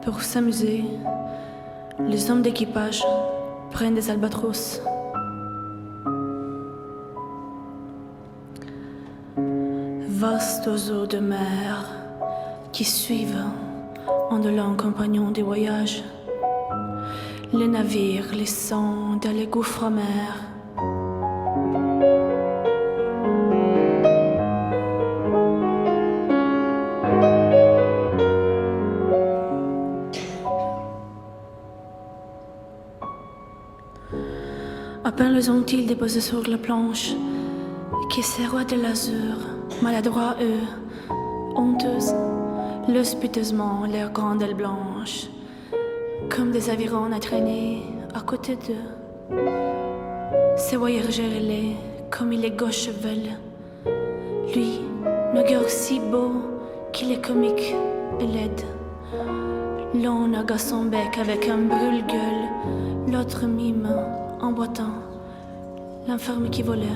Pour s'amuser, les hommes d'équipage prennent des albatros. Vastes oiseaux de mer qui suivent indolents compagnons des voyages. Les navires les sons dans les gouffres amers. À peine les ont-ils déposés sur la planche, qui serroient de l'azur, maladroits eux, honteuses, leurs piteusement leurs grandes ailes blanches, comme des avirons à traîner à côté d'eux. Ces voyageurs laids, comme il est gauche veulent, lui, naguère si beau qu'il est comique et laide. L'un agace son bec avec un brûle-gueule, l'autre mime en boitant l'infirme qui volait.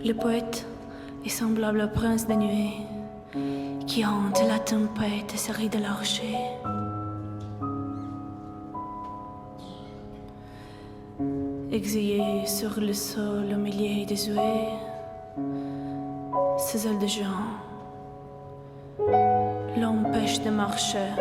Le poète est semblable au prince des nuées qui hante la tempête et se rit de l'archer. Exilé sur le sol au milieu des huées, ses ailes de géant l'empêchent de marcher.